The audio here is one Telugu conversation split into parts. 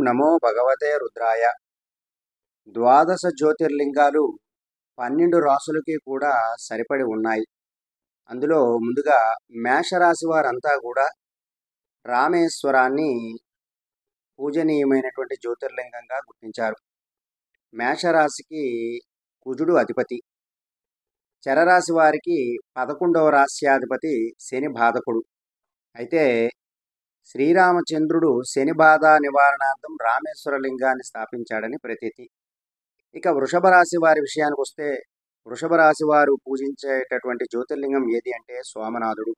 నమో భగవతే రుద్రాయ. ద్వాదశ జ్యోతిర్లింగాలు 12 రాసులకి కూడా సరిపడి ఉన్నాయి. అందులో ముందుగా మేషరాశి వారంతా కూడా రామేశ్వరాన్ని పూజనీయమైనటువంటి జ్యోతిర్లింగంగా గుర్తించారు. మేషరాశికి కుజుడు అధిపతి. చరరాశి వారికి 11వ రాశ్యాధిపతి శని బాధకుడు. అయితే శ్రీరామచంద్రుడు శని బాధ నివారణార్థం రామేశ్వర లింగాన్ని స్థాపించాడని ప్రతీతి. ఇక వృషభ రాశి వారి విషయానికి వస్తే, వృషభ రాశి వారు పూజించేటటువంటి జ్యోతిర్లింగం ఏది అంటే సోమనాథుడు.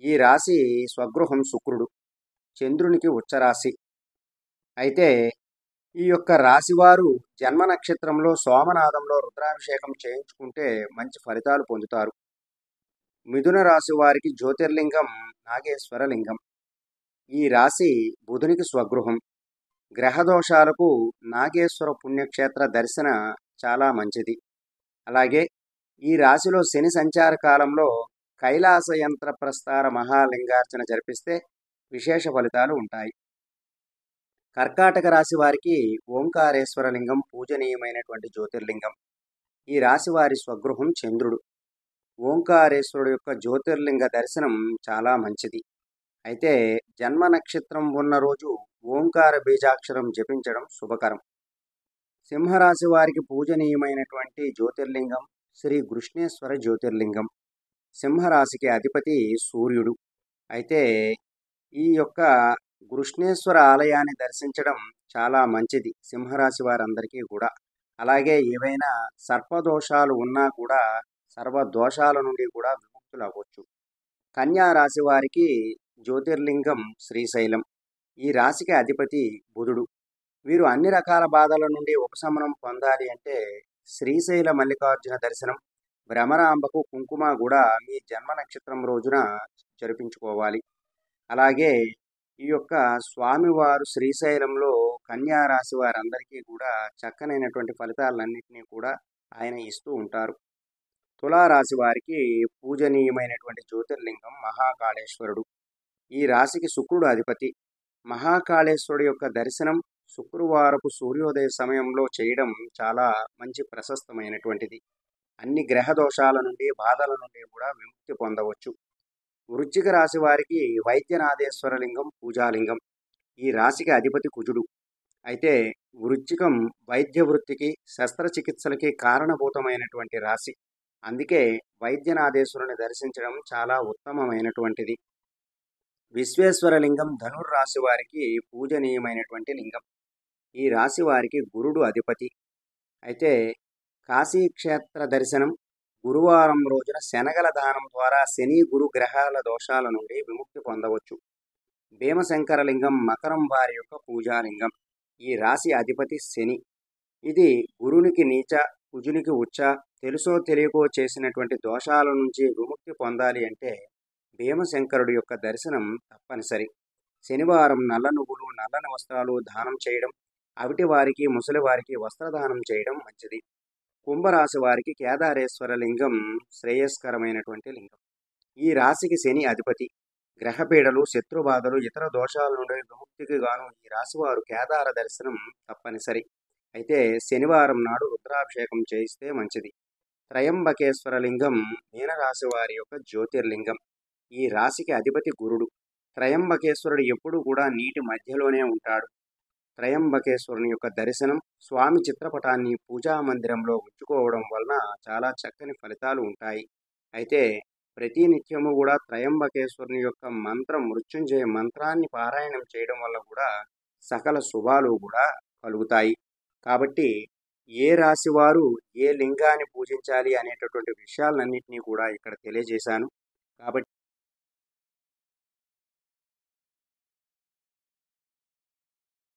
ఈ రాశి స్వగృహం శుక్రుడు, చంద్రునికి ఉచ్చరాశి. అయితే ఈ యొక్క రాశివారు జన్మ నక్షత్రంలో సోమనాథంలో రుద్రాభిషేకం చేయించుకుంటే మంచి ఫలితాలు పొందుతారు. మిథున రాశి వారికి జ్యోతిర్లింగం నాగేశ్వర లింగం. ఈ రాశి బుధునికి స్వగృహం. గ్రహదోషాలకు నాగేశ్వర పుణ్యక్షేత్ర దర్శన చాలా మంచిది. అలాగే ఈ రాశిలో శని సంచార కాలంలో కైలాస యంత్ర ప్రస్తార మహాలింగార్చన జరిపిస్తే విశేష ఫలితాలు ఉంటాయి. కర్కాటక రాశి వారికి ఓంకారేశ్వర లింగం పూజనీయమైనటువంటి జ్యోతిర్లింగం. ఈ రాశి వారి స్వగృహం చంద్రుడు. ఓంకారేశ్వరుడు యొక్క జ్యోతిర్లింగ దర్శనం చాలా మంచిది. అయితే జన్మ నక్షత్రం ఉన్న రోజు ఓంకార బీజాక్షరం జపించడం శుభకరం. సింహరాశి వారికి పూజనీయమైనటువంటి జ్యోతిర్లింగం శ్రీ కృష్ణేశ్వర జ్యోతిర్లింగం. సింహరాశికి అధిపతి సూర్యుడు. అయితే ఈ యొక్క కృష్ణేశ్వర ఆలయాన్ని దర్శించడం చాలా మంచిది సింహరాశి వారందరికీ కూడా. అలాగే ఏవైనా సర్పదోషాలు ఉన్నా కూడా సర్వదోషాల నుండి కూడా విముక్తులు అవ్వచ్చు. కన్యా రాశి వారికి జ్యోతిర్లింగం శ్రీశైలం. ఈ రాశికి అధిపతి బుధుడు. వీరు అన్ని రకాల బాధల నుండి ఉపశమనం పొందాలి అంటే శ్రీశైల మల్లికార్జున దర్శనం, భ్రమరాంబకు కుంకుమ కూడా మీ జన్మ నక్షత్రం రోజున జరిపించుకోవాలి. అలాగే ఈ యొక్క స్వామివారు శ్రీశైలంలో కన్యా రాశి వారందరికీ కూడా చక్కనైనటువంటి ఫలితాలన్నింటినీ కూడా ఆయన ఇస్తూ ఉంటారు. తులారాశి వారికి పూజనీయమైనటువంటి జ్యోతిర్లింగం మహాకాళేశ్వరుడు. ఈ రాశికి శుక్రుడు అధిపతి. మహాకాళేశ్వరుడు యొక్క దర్శనం శుక్రవారపు సూర్యోదయ సమయంలో చేయడం చాలా మంచి ప్రశస్తమైనటువంటిది. అన్ని గ్రహ దోషాల నుండి బాధల నుండి కూడా విముక్తి పొందవచ్చు. వృశ్చిక రాశి వారికి వైద్యనాథేశ్వర లింగం పూజాలింగం. ఈ రాశికి అధిపతి కుజుడు. అయితే వృశ్చికం వైద్య వృత్తికి శస్త్రచికిత్సలకి కారణభూతమైనటువంటి రాశి. అందుకే వైద్యనాథేశ్వరుని దర్శించడం చాలా ఉత్తమమైనటువంటిది. విశ్వేశ్వర లింగం ధనుర్రాశి వారికి పూజనీయమైనటువంటి లింగం. ఈ రాశి వారికి గురుడు అధిపతి. అయితే కాశీక్షేత్ర దర్శనం, గురువారం రోజున శనగల దానం ద్వారా శని గురు గ్రహాల దోషాల నుండి విముక్తి పొందవచ్చు. భీమశంకర లింగం మకరం వారి యొక్క పూజాలింగం. ఈ రాశి అధిపతి శని. ఇది గురునికి నీచ, కుజునికి ఉచ్చ, తెలుసో తెలియకో చేసినటువంటి దోషాల నుంచి విముక్తి పొందాలి అంటే భీమశంకరుడు యొక్క దర్శనం తప్పనిసరి. శనివారం నల్ల నువ్వులు, నల్లని వస్త్రాలు దానం చేయడం, అవిటి వారికి ముసలి వారికి వస్త్రదానం చేయడం మంచిది. కుంభరాశి వారికి కేదారేశ్వర లింగం శ్రేయస్కరమైనటువంటి లింగం. ఈ రాశికి శని అధిపతి. గ్రహపీడలు, శత్రుబాధలు, ఇతర దోషాల నుండి విముక్తికి గాను ఈ రాశివారు కేదార దర్శనం తప్పనిసరి. అయితే శనివారం నాడు రుద్రాభిషేకం చేయిస్తే మంచిది. త్రయంబకేశ్వర లింగం మీనరాశి వారి యొక్క జ్యోతిర్లింగం. ఈ రాశికి అధిపతి గురుడు. త్రయంబకేశ్వరుడు ఎప్పుడూ కూడా నీటి మధ్యలోనే ఉంటాడు. త్రయంబకేశ్వరుని యొక్క దర్శనం, స్వామి చిత్రపటాన్ని పూజా మందిరంలో ఉంచుకోవడం వలన చాలా చక్కని ఫలితాలు ఉంటాయి. అయితే ప్రతి నిత్యము కూడా త్రయంబకేశ్వరుని యొక్క మంత్రం, మృత్యుంజయ మంత్రాన్ని పారాయణం చేయడం వల్ల కూడా సకల శుభాలు కూడా కలుగుతాయి. కాబట్టి ఏ రాశి వారు ఏ లింగాన్ని పూజించాలి అనేటటువంటి విషయాలన్నింటినీ కూడా ఇక్కడ తెలియజేశాను. కాబట్టి